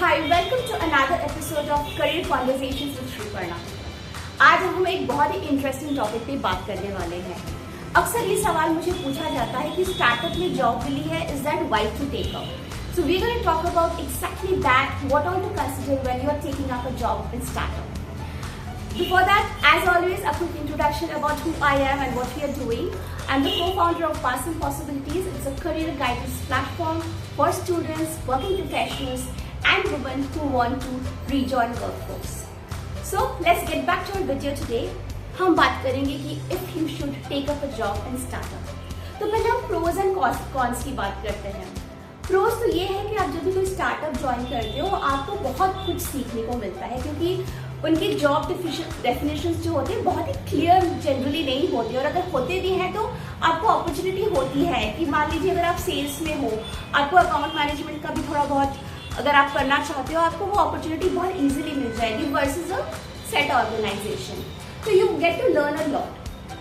Hi, welcome to another episode of Career Conversations with Shruparna. आज हम एक बहुत ही इंटरेस्टिंग टॉपिक पे बात करने वाले हैं। अक्सर ये सवाल मुझे पूछा जाता है कि स्टार्टअप में जॉब मिली है, is that right to take up? So we're going to talk about exactly that, what all to consider when you are taking up a job in startup. Before that, as always, a quick introduction about who I am and what we are doing. I'm the co-founder of Pass and Possibilities. It's a career guidance platform for students, working professionals, and women who want to rejoin workforce. So let's get back to our video today. हम बात करेंगे कि if you should take up a job in startup. तो पहले हम pros and cons की बात करते हैं. प्रोज तो ये है कि आप जब भी कोई स्टार्टअप ज्वाइन करते हो आपको बहुत कुछ सीखने को मिलता है, क्योंकि उनकी जॉब डेफिनेशंस जो होते हैं बहुत ही क्लियर जनरली नहीं होती, और अगर होते भी हैं तो आपको अपॉर्चुनिटी होती है कि मान लीजिए अगर आप सेल्स में हो, आपको अकाउंट मैनेजमेंट का भी थोड़ा बहुत अगर आप करना चाहते हो, आपको वो अपॉर्चुनिटी बहुत ईजिली मिल जाएगी वर्सेस अ सेट ऑर्गेनाइजेशन. तो you get to learn a lot.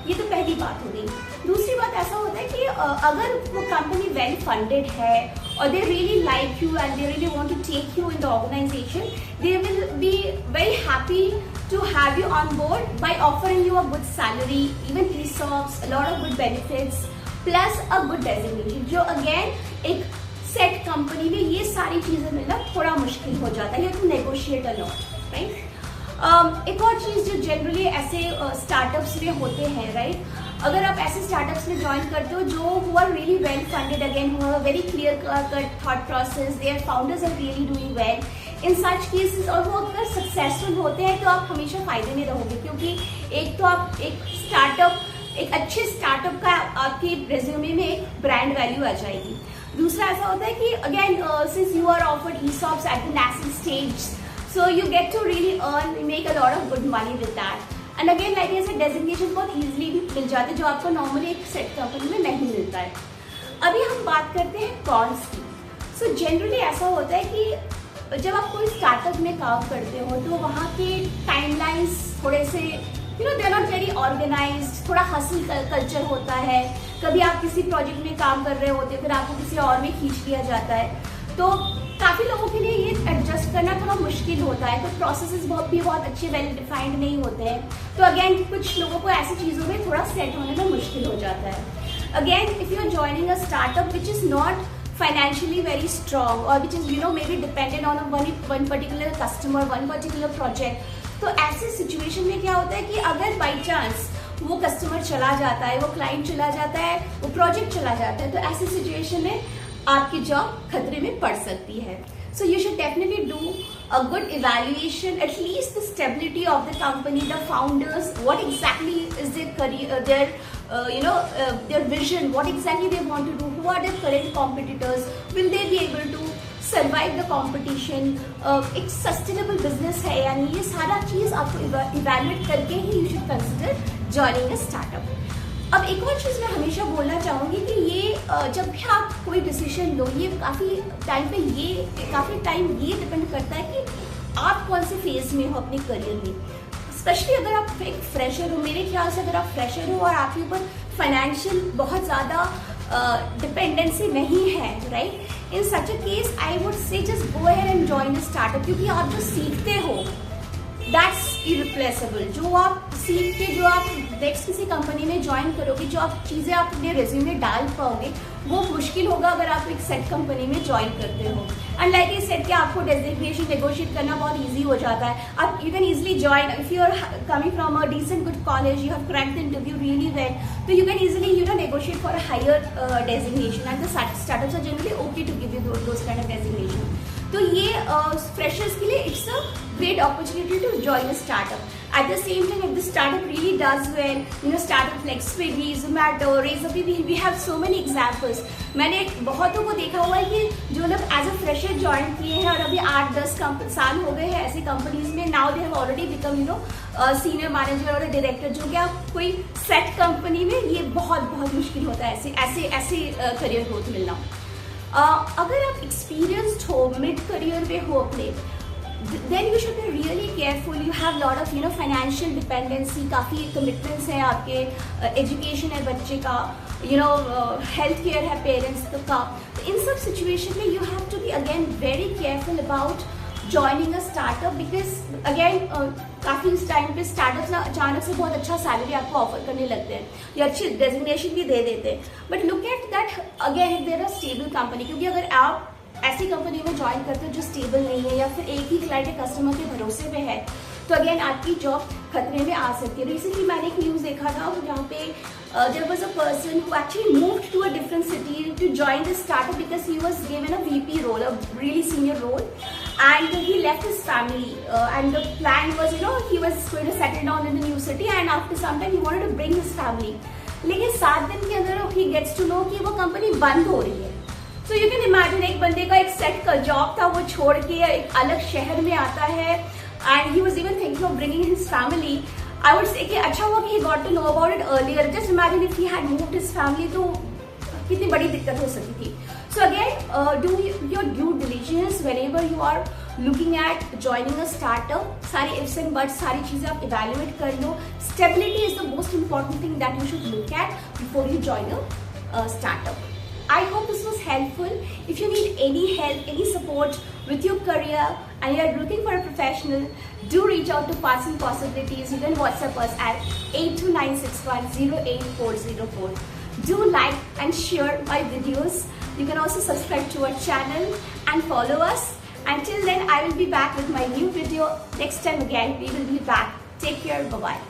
ये तो पहली बात हो गई. दूसरी बात ऐसा होता है कि अगर वो कंपनी वेल फंडेड है और they really like you and they really want to take you in the organisation, they will be very happy to have you on board by offering you a good salary, even ESOPs, a lot of good benefits, plus a good designation. जो again एक set company में ये सारी चीजें मिलना थोड़ा मुश्किल हो जाता है. You have to negotiate a lot, right. एक और चीज जो जनरली ऐसे स्टार्टअप्स में होते हैं, राइट, अगर आप ऐसे स्टार्टअप्स में ज्वाइन करते हो जो who are really well funded, again who have a very clear cut thought process, their founders are really doing well in such cases, और वो अगर सक्सेसफुल होते हैं तो आप हमेशा फायदे में रहोगे, क्योंकि एक तो आप एक अच्छे स्टार्टअप का आपके रेज्यूमे में एक ब्रांड वैल्यू आ जाएगी. दूसरा ऐसा होता है कि again since you are offered ESOPs at the national stage, so you get to really earn, make a lot of good money with that. And again, like I said, designation बहुत easily भी मिल जाते हैं जो आपको normally एक set company में नहीं मिलता है. अभी हम बात करते हैं कॉन्स की. सो जनरली ऐसा होता है कि जब आप कोई स्टार्टअप में काम करते हो तो वहाँ के टाइमलाइंस थोड़े से they are not very organised, थोड़ा हसल कल्चर होता है. कभी आप किसी प्रोजेक्ट में काम कर रहे होते हो, फिर आपको किसी और में खींच लिया जाता है, तो काफी लोगों के लिए ये एडजस्ट करना थोड़ा मुश्किल होता है. तो प्रोसेसेस बहुत अच्छे वेल डिफाइंड नहीं होते हैं, तो अगेन कुछ लोगों को ऐसी चीजों में थोड़ा सेट होने में मुश्किल हो जाता है. Again if you are joining a startup which is not financially very strong or which is maybe dependent on one particular customer, one particular project, तो ऐसे सिचुएशन में क्या होता है कि अगर बाई चांस वो कस्टमर चला जाता है, वो क्लाइंट चला जाता है, वो प्रोजेक्ट चला जाता है, तो ऐसी सिचुएशन में आपकी जॉब खतरे में पड़ सकती है. So you should definitely do a good evaluation, at least the stability of the company, the founders, what exactly is their career, their vision, what exactly they want to do, who are their current competitors, will they be able to survive the competition, एक sustainable business है यानी, ये सारा चीज आपको evaluate करके ही you should consider joining a startup. अब एक और चीज मैं हमेशा बोलना चाहूंगी कि ये जब भी आप कोई डिसीजन लो, ये काफी टाइम ये डिपेंड करता है कि आप कौन से फेज में हो अपने करियर में. स्पेशली अगर आप एक फ्रेशर हो, मेरे ख्याल से अगर आप फ्रेशर हो और आपके ऊपर फाइनेंशियल बहुत ज्यादा डिपेंडेंसी नहीं है, right, in such a case I would say just go ahead and join a startup, क्योंकि आप जो सीखते हो दैट्स इरिप्लेसेबल. जो आप सीख के जो आप नेक्स्ट किसी कंपनी में ज्वाइन करोगे, जो आप चीजें आप अपने रेज्यूमे में डाल पाओगे, वो मुश्किल होगा अगर आप एक सेट कंपनी में ज्वाइन करते हो. एंड लाइक आई सेड कि आपको डेजिग्नेशन नेगोशिएट करना बहुत इजी हो जाता है. आप you can easily join if you are coming from a decent good college, you have cracked the interview really well, तो you can easily negotiate for a higher designation, and the startups are generally okay to give you those kind of designation. तो ये freshers के लिए it's a great opportunity to join a startup. At the same time, if the startup really does well, startup like Swiggy, Zomato, Razorpay, we have so many examples. मैंने बहुतों को देखा हुआ है कि जो लोग एज अ फ्रेशर ज्वाइन किए हैं और अभी 8-10 साल हो गए हैं ऐसी कंपनीज में, now they have already become senior manager और डायरेक्टर, जो कि आप कोई सेट कंपनी में ये बहुत मुश्किल होता है ऐसे करियर ग्रोथ मिलना. अगर आप एक्सपीरियंस्ड हो, मिड करियर में हो अपने, then you should be really careful. You have lot of financial dependency, काफी commitments हैं आपके, education है बच्चे का, health care है parents का. In some situation में you have to be again very careful about joining a startup because again काफी इस टाइम पे स्टार्टअप्स ना अचानक से बहुत अच्छा सैलरी आपको ऑफर करने लगते हैं या अच्छी डेजिग्नेशन भी दे देते हैं, but look at that again there are stable company, क्योंकि अगर आप ऐसी कंपनी में ज्वाइन करते हो जो स्टेबल नहीं है या फिर एक ही क्लाइंट या कस्टमर के भरोसे पे है, तो अगेन आपकी जॉब खतरे में आ सकती है। रिसेंटली मैंने एक न्यूज़ देखा था जहाँ पे there was a person who actually moved to a different city to join the startup because he was given a VP role, a really senior role, and he left his family and the plan was, you know, he was going to settle down in the new city and after some time he wanted to bring his family, लेकिन 7 दिन के अंदर he gets to know कि वो company बंद हो रही है। So you can imagine एक बंदे का एक सेट का जॉब था, वो छोड़ के एक अलग शहर में आता है and he was even thinking of bringing his family. I would say कि अच्छा हुआ कि he got to know about it earlier. Just imagine if he had moved his family, तो कितनी बड़ी दिक्कत हो सकती थी। So again, do your due diligence whenever you are looking at joining a startup. सारी ifs and buts, सारी चीजें आप evaluate कर लो। Stability is the most important thing that you should look at before you join a startup. I hope this was helpful. If you need any help, any support with your career and you are looking for a professional, do reach out to Paths and Possibilities. You can WhatsApp us at 82961088404. Do like and share my videos. You can also subscribe to our channel and follow us. Until then, I will be back with my new video next time again. We will be back. Take care. Bye-bye.